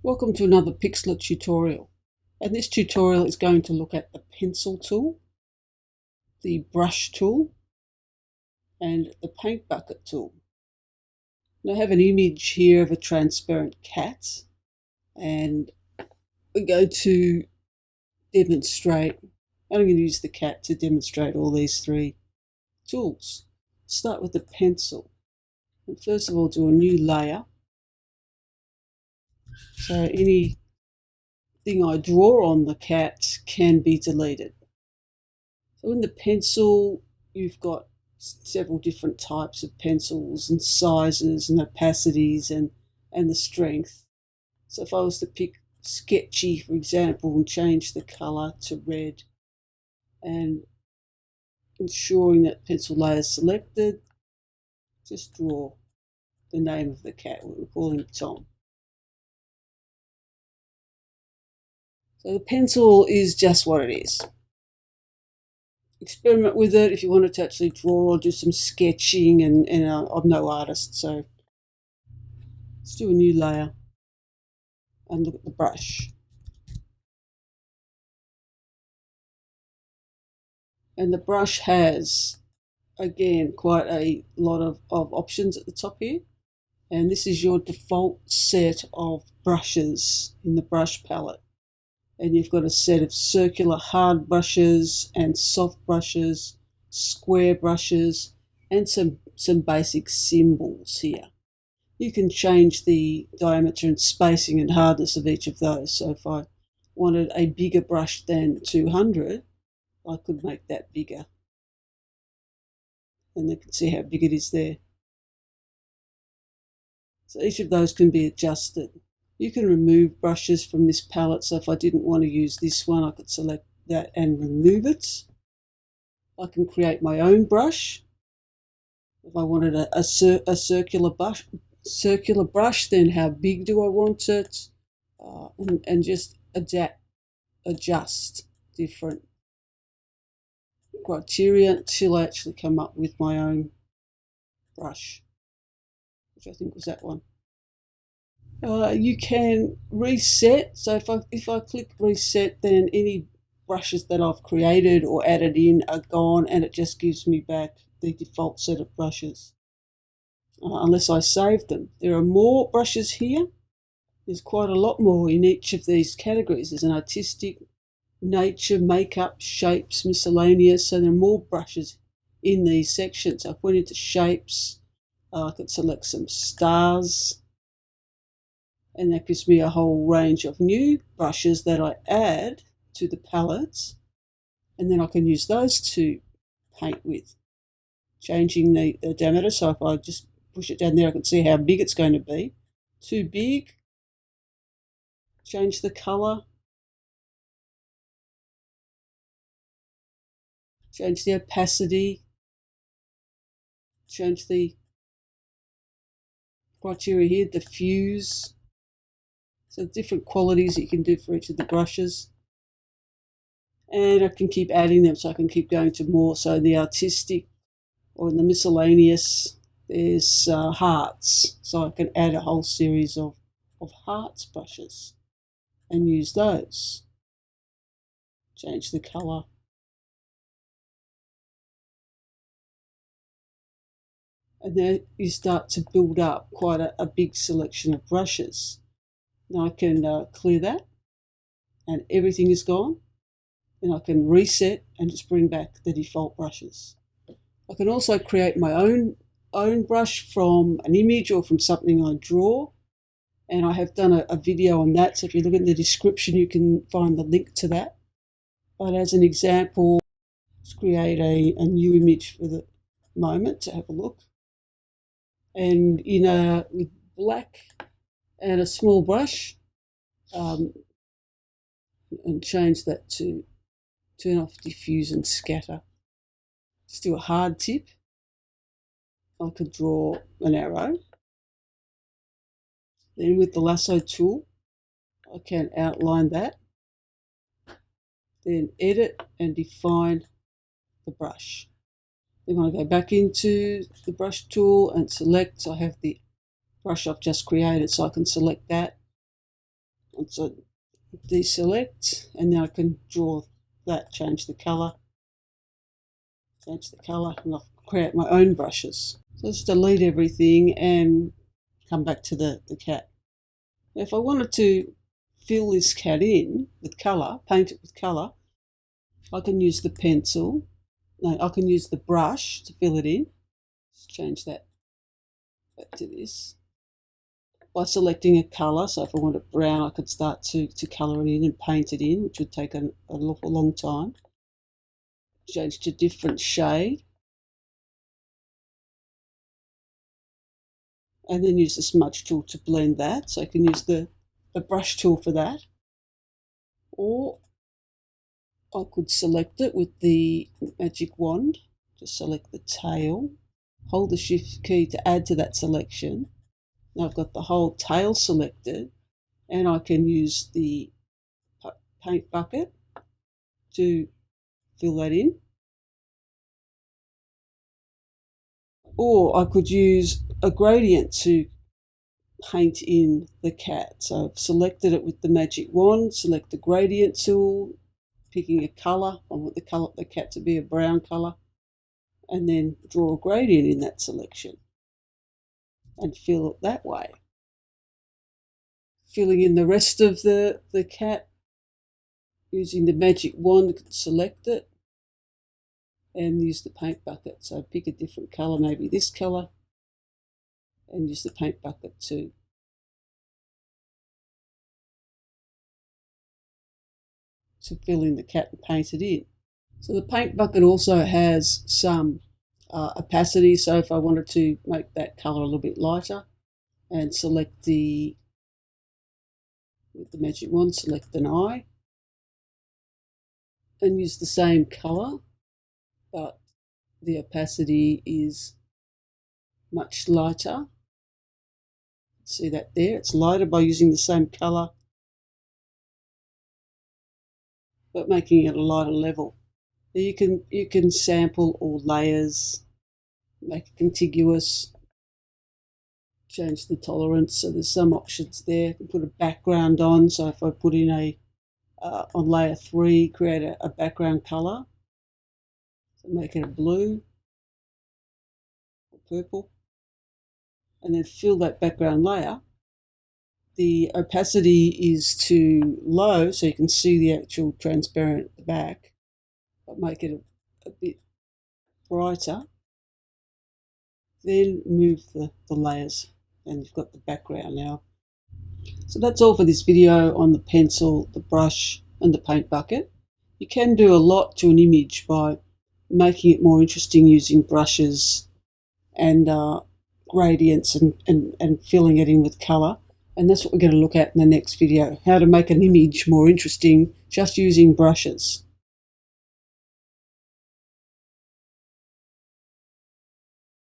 Welcome to another Pixlr tutorial, and this tutorial is going to look at the pencil tool, the brush tool and the paint bucket tool. Now I have an image here of a transparent cat, and we're going to demonstrate. I'm going to use the cat to demonstrate all these three tools. Start with the pencil, and first of all do a new layer. So anything I draw on the cat can be deleted. So in the pencil, you've got several different types of pencils and sizes and opacities and the strength. So if I was to pick sketchy, for example, and change the colour to red and ensuring that pencil layer is selected, just draw the name of the cat. We'll call him Tom. So the pencil is just what it is. Experiment with it if you wanted to actually draw or do some sketching, and I'm no artist, so let's do a new layer and look at the brush. And the brush has, again, quite a lot of options at the top here, and this is your default set of brushes in the brush palette. And you've got a set of circular hard brushes and soft brushes, square brushes, and some basic symbols here. You can change the diameter and spacing and hardness of each of those. So if I wanted a bigger brush than 200, I could make that bigger. And you can see how big it is there. So each of those can be adjusted. You can remove brushes from this palette, so if I didn't want to use this one, I could select that and remove it. I can create my own brush. If I wanted a circular brush, then how big do I want it? And just adjust different criteria until I actually come up with my own brush, which I think was that one. You can reset. So if I click reset, then any brushes that I've created or added in are gone, and it just gives me back the default set of brushes, unless I save them. There are more brushes here. There's quite a lot more in each of these categories. There's an artistic, nature, makeup, shapes, miscellaneous. So there are more brushes in these sections. I went into shapes. I could select some stars. And that gives me a whole range of new brushes that I add to the palettes. And then I can use those to paint with, changing the diameter. So if I just push it down there, I can see how big it's going to be. Too big, change the colour, change the opacity, change the criteria here, diffuse. So different qualities that you can do for each of the brushes. And I can keep adding them, so I can keep going to more. So in the artistic or in the miscellaneous, there's hearts. So I can add a whole series of hearts brushes and use those. Change the colour. And then you start to build up quite a big selection of brushes. Now I can clear that and everything is gone. Then I can reset and just bring back the default brushes. I can also create my own brush from an image or from something I draw. And I have done a video on that. So if you look in the description, you can find the link to that. But as an example, let's create a new image for the moment to have a look. And with black and a small brush, and change that to turn off diffuse and scatter. Just do a hard tip. I could draw an arrow. Then with the lasso tool, I can outline that. Then edit and define the brush. Then when I go back into the brush tool and select, I have the brush I've just created, so I can select that Once I deselect, and now I can draw that, change the colour, and I'll create my own brushes. So let's delete everything and come back to the cat. Now, if I wanted to fill this cat in with colour, paint it with colour, I can use the pencil. No, I can use the brush to fill it in. Let's change that back to this. By selecting a colour, so if I want it brown, I could start to colour it in and paint it in, which would take a long time. Change to different shade. And then use the smudge tool to blend that. So I can use the brush tool for that. Or I could select it with the magic wand. Just select the tail. Hold the shift key to add to that selection. Now I've got the whole tail selected, and I can use the paint bucket to fill that in. Or I could use a gradient to paint in the cat. So I've selected it with the magic wand, select the gradient tool, picking a colour. I want the cat to be a brown colour, and then draw a gradient in that selection and fill it that way. Filling in the rest of the cat using the magic wand, I can select it and use the paint bucket. So pick a different colour, maybe this colour, and use the paint bucket to fill in the cat and paint it in. So the paint bucket also has some opacity, so if I wanted to make that colour a little bit lighter, and select with the magic wand, select an eye, and use the same colour, but the opacity is much lighter. See that there? It's lighter by using the same colour, but making it a lighter level. You can sample all layers, make it contiguous, change the tolerance. So there's some options there. You can put a background on. So if I put in on layer 3, create a background colour. So make it a blue or purple, and then fill that background layer. The opacity is too low, so you can see the actual transparent at the back, but make it a bit brighter. Then move the layers, and you've got the background now. So that's all for this video on the pencil, the brush, and the paint bucket. You can do a lot to an image by making it more interesting using brushes and gradients and filling it in with colour. And that's what we're going to look at in the next video, how to make an image more interesting just using brushes.